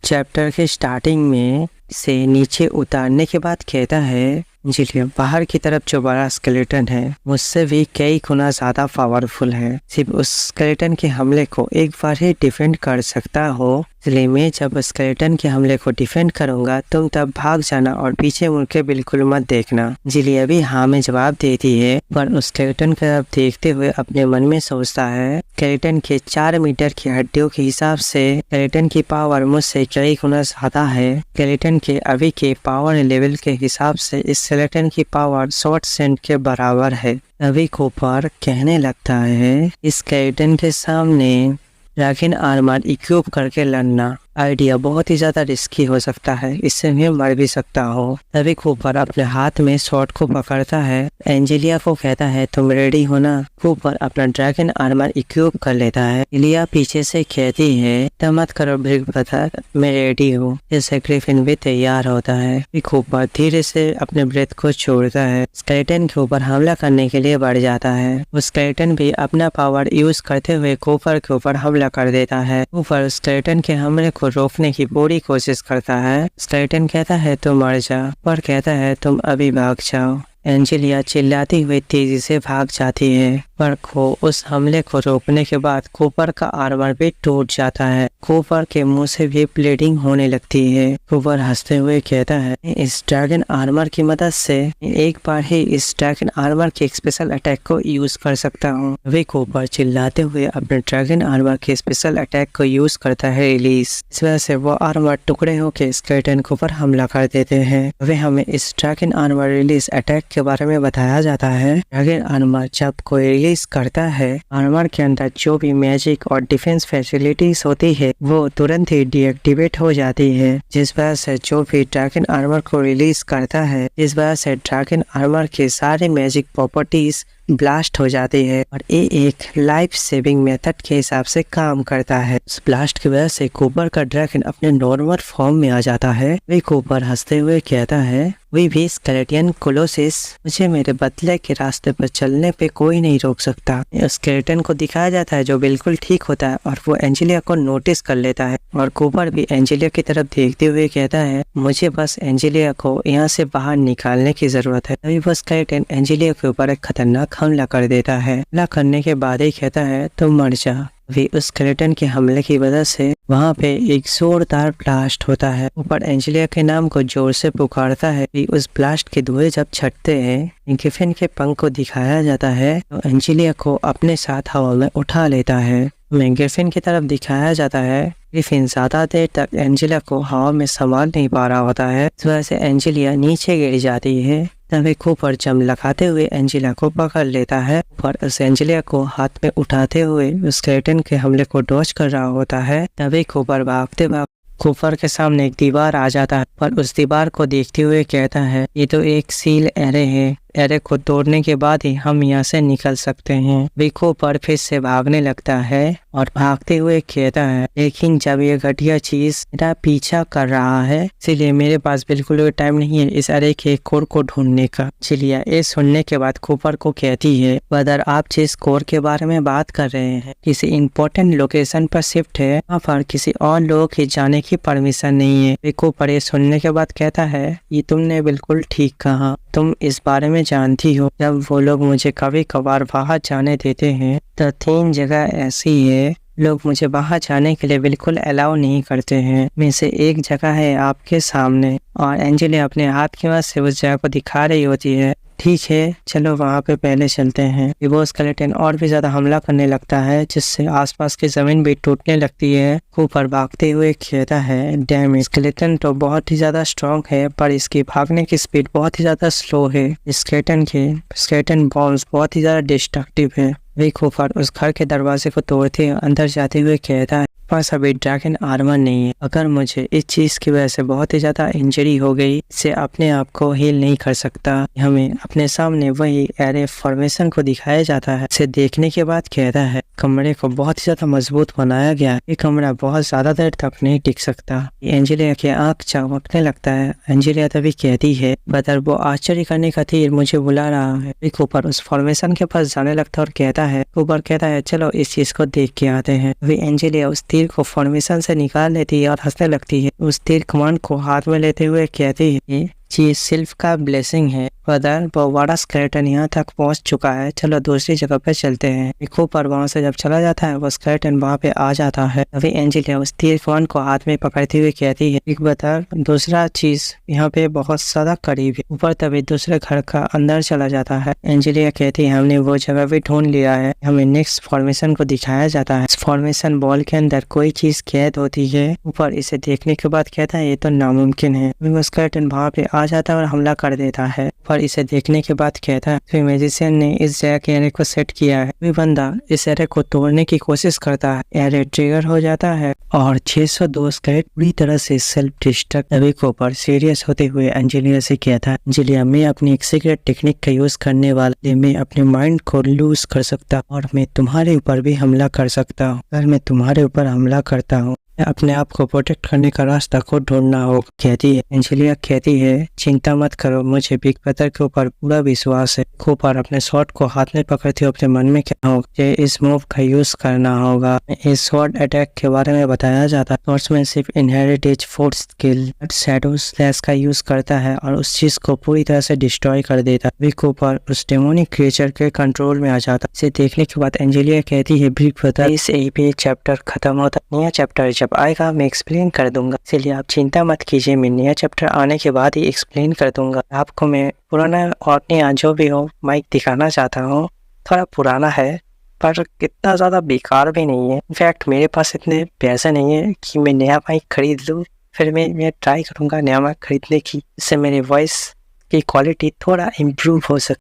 Chapter के starting में से नीचे उतारने के बाद कहता है एंजेलिया बाहर की तरफ जो बड़ा स्केलेटन है मुझसे भी कई गुना ज्यादा पावरफुल है। सिर्फ उस स्केलेटन के हमले को एक बार ही डिफेंड कर सकता हो, इसलिए मैं जब स्केलेटन के हमले को डिफेंड करूंगा तुम तब भाग जाना और पीछे मुड़ के बिल्कुल मत देखना। एंजेलिया भी हाँ में जवाब देती है, पर उस स्केलेटन की तरफ देखते हुए अपने मन में सोचता है स्केलेटन के 4 मीटर की हड्डियों के हिसाब से स्केलेटन की पावर मुझसे कई गुना ज्यादा है। स्केलेटन के अभी के पावर लेवल के हिसाब से इस स्केलेटन की पावर 100% के बराबर है। अभी कूपर कहने लगता है इस स्केलेटन के सामने ड्रैगन आर्मर इक्विप करके लड़ना आइडिया बहुत ही ज्यादा रिस्की हो सकता है, इससे मैं मर भी सकता हूँ। तभी कूपर अपने हाथ में स्वॉर्ड को पकड़ता है। एंजेलिया को कहता है तुम रेडी हो ना। कूपर अपना ड्रैगन आर्मर इक्विप कर लेता है। एंजेलिया पीछे से कहती है तब मत करो बिग ब्रदर, मैं रेडी हूँ। जैसे ग्रिफिन भी तैयार होता है। कूपर धीरे से अपने ब्रेथ को छोड़ता है। स्केलेटन के ऊपर हमला करने के लिए बढ़ जाता है। वो स्केलेटन भी अपना पावर यूज करते हुए कूपर के ऊपर हमला कर देता है। कूपर स्केलेटन के हमले को रोकने की पूरी कोशिश करता है। स्केलेटन कहता है तुम मर जाओ, पर कहता है तुम अभी भाग जाओ। एंजेलिया चिल्लाती हुई तेजी से भाग जाती है, पर उस हमले को रोकने के बाद कूपर का आर्मर भी टूट जाता है। कूपर के मुंह से भी ब्लीडिंग होने लगती है। कूपर हंसते हुए कहता है इस ड्रैगन आर्मर की मदद से एक बार ही इस ड्रैगन आर्मर के स्पेशल अटैक को यूज कर सकता हूँ। वे कूपर चिल्लाते हुए अपने ड्रैगन आर्मर के स्पेशल अटैक को यूज करता है रिलीज। इस वजह से वो आर्मर टुकड़े होकर स्केलेटन के ऊपर हमला कर देते हैं। वे हमें इस ड्रैगन आर्मर रिलीज अटैक के बारे में बताया जाता है। ड्रैगन आर्मर जब कोई रिलीज करता है, आर्मर के अंदर जो भी मैजिक और डिफेंस फैसिलिटीज होती है वो तुरंत ही डीएक्टिवेट हो जाती है, जिस वजह से जो भी ड्रैगन आर्मर को रिलीज करता है इस वजह से ड्रैगन आर्मर के सारे मैजिक प्रॉपर्टीज ब्लास्ट हो जाती है और ये एक लाइफ सेविंग मेथड के हिसाब से काम करता है। उस ब्लास्ट की वजह से कूपर का ड्रैगन अपने नॉर्मल फॉर्म में आ जाता है। वे कूपर हंसते हुए कहता है वी भी स्केलेटन कोलोसिस, मुझे मेरे बदले के रास्ते पर चलने पे कोई नहीं रोक सकता। स्केलेटन को दिखाया जाता है जो बिल्कुल ठीक होता है और वो एंजेलिया को नोटिस कर लेता है और कूपर भी एंजेलिया की तरफ देखते हुए कहता है मुझे बस एंजेलिया को यहाँ से बाहर निकालने की जरूरत है। तभी वो स्केलेटन एंजेलिया के ऊपर एक खतरनाक हमला कर देता है। हमला करने के बाद ही कहता है तुम मर जा। अभी उस स्केलेटन के हमले की वजह से वहाँ पे एक जोरदार ब्लास्ट होता है। ऊपर एंजेलिया के नाम को जोर से पुकारता है। उस ब्लास्ट के धुएं जब छटते हैं ग्रिफिन के पंख को दिखाया जाता है तो एंजेलिया को अपने साथ हवा में उठा लेता है। ग्रिफिन की तरफ दिखाया जाता है। ग्रिफिन ज्यादा देर तक एंजेलिया को हवा में संभाल नहीं पा रहा होता है, इस वजह से एंजेलिया नीचे गिर जाती है। तभी कूपर जम लगाते हुए एंजेलिया को पकड़ लेता है और उस एंजेलिया को हाथ में उठाते हुए उस स्केलेटन के हमले को डॉज कर रहा होता है। तभी कूपर भागते कूपर के सामने एक दीवार आ जाता है, पर उस दीवार को देखते हुए कहता है ये तो एक सील एरे है, एरे को तोड़ने के बाद ही हम यहाँ से निकल सकते हैं। वे कूपर फिर से भागने लगता है और भागते हुए कहता है लेकिन जब ये घटिया चीज मेरा पीछा कर रहा है इसलिए मेरे पास बिल्कुल भी टाइम नहीं है इस एरे के कोर को ढूंढने का। चिलिया ये सुनने के बाद कूपर को कहती है ब्रदर आप जिस कोर के बारे में बात कर रहे हैं किसी इम्पोर्टेंट लोकेशन पर शिफ्ट है, वहाँ पर किसी और लोगों के जाने की परमिशन नहीं है। वे कूपर ये सुनने के बाद कहता है ये तुमने बिल्कुल ठीक कहा, तुम इस बारे में जानती हो। जब वो लोग मुझे कभी कभार बाहर जाने देते हैं तो 3 जगह ऐसी है लोग मुझे बाहर जाने के लिए बिल्कुल अलाउ नहीं करते हैं। में से एक जगह है आपके सामने और एंजेलिया अपने हाथ की मदद से उस जगह को दिखा रही होती है। ठीक है चलो वहाँ पे पहले चलते हैं। वो स्केलेटन और भी ज्यादा हमला करने लगता है जिससे आसपास की जमीन भी टूटने लगती है। कूपर भागते हुए कहता है डैम स्केलेटन तो बहुत ही ज्यादा स्ट्रॉन्ग है पर इसकी भागने की स्पीड बहुत ही ज्यादा स्लो है। स्केलेटन बॉम्ब्स बहुत ही ज्यादा डिस्ट्रक्टिव है। वे कूपर उस घर के दरवाजे को तोड़ते अंदर जाते हुए कहता है पास अभी ड्रैगन आर्मर नहीं है, अगर मुझे इस चीज की वजह से बहुत ही ज्यादा इंजरी हो गई इससे अपने आप को हील नहीं कर सकता। हमें अपने सामने वही एरे फॉर्मेशन को दिखाया जाता है। इसे देखने के बाद कहता है कमरे को बहुत ही ज्यादा मजबूत बनाया गया, ये कमरा बहुत ज्यादा देर तक नहीं टिक सकता। एंजेलिया की आंख चमकने लगता है। एंजेलिया तभी कहती है बदर वो आश्चर्य करने का तीर मुझे बुला रहा है। कूपर उस फॉर्मेशन के पास जाने लगता है और कहता है कूपर कहता है चलो इस चीज को देख के आते हैं। अभी एंजेलिया उस तीर को फॉर्मेशन से निकाल लेती है और हंसने लगती है। उस तीर कमान को हाथ में लेते हुए कहती है ये सिल्फ का ब्लेसिंग है। ब्रदर बवाड़ा स्केलेटन यहाँ तक पहुँच चुका है, चलो दूसरी जगह पे चलते हैं। निको पर वहाँ से जब चला जाता है वो स्केलेटन वहाँ पे आ जाता है। तभी एंजेलिया उस तीर कमान को हाथ में पकड़ती हुई कहती है एक ब्रदर दूसरा चीज यहाँ पे बहुत ज्यादा करीब है। ऊपर तभी दूसरे घर का अंदर चला जाता है। एंजेलिया कहती है हमने वो जगह भी ढूंढ लिया है। हमें नेक्स्ट फॉर्मेशन को दिखाया जाता है। इस फॉर्मेशन बॉल के अंदर कोई चीज कैद होती है। ऊपर इसे देखने के बाद कहता है ये तो नामुमकिन है। वो स्केलेटन वहाँ पे आ जाता है और हमला कर देता है। पर इसे देखने के बाद कहता है फिर मैजिशियन ने इस जगह के एरे को सेट किया है। कोई बंदा इस एरे को तोड़ने की कोशिश करता है, एरे ट्रिगर हो जाता है और 602 स्केलेट पूरी तरह से सेल्फ डिस्ट्रक्ट। तभी कोपर सीरियस होते हुए एंजेलिया से कहता है एंजेलिया मैं अपनी एक सीक्रेट टेक्निक का यूज करने वाला, मैं अपने माइंड को लूज कर सकता और मैं तुम्हारे ऊपर भी हमला कर सकता हूँ। अगर मैं तुम्हारे ऊपर हमला करता हूँ अपने आप को प्रोटेक्ट करने का रास्ता को ढूंढना होगा। कहती है एंजेलिया कहती है चिंता मत करो, मुझे बिग ब्रदर के ऊपर पूरा विश्वास है। कोपर अपने शॉट को हाथ में पकड़ते हुए अपने मन में क्या होगा इस मूव का यूज करना होगा। इस शॉट अटैक के बारे में बताया जाता है। शॉर्ट्समैनशिप इनहेरिटेज फोर्स स्किल शैडो स्लैश का यूज करता है और उस चीज को पूरी तरह से डिस्ट्रॉय कर देता है। कोपर उस डेमोनिक क्रिएचर के कंट्रोल में आ जाता है। इसे देखने के बाद एंजेलिया कहती है बिग ब्रदर इस एपी चैप्टर खत्म होता, नया चैप्टर जब आएगा मैं एक्सप्लेन कर दूंगा, इसलिए आप चिंता मत कीजिए। मैं नया चैप्टर आने के बाद ही एक्सप्लेन कर दूंगा। आपको मैं पुराना और नया जो भी हो माइक दिखाना चाहता हूँ। थोड़ा पुराना है पर इतना ज़्यादा बेकार भी नहीं है। इनफैक्ट मेरे पास इतने पैसे नहीं है कि मैं नया माइक खरीद लूँ। फिर मैं ट्राई करूँगा नया माइक खरीदने की, इससे मेरी वॉइस की क्वालिटी थोड़ा इम्प्रूव हो सकती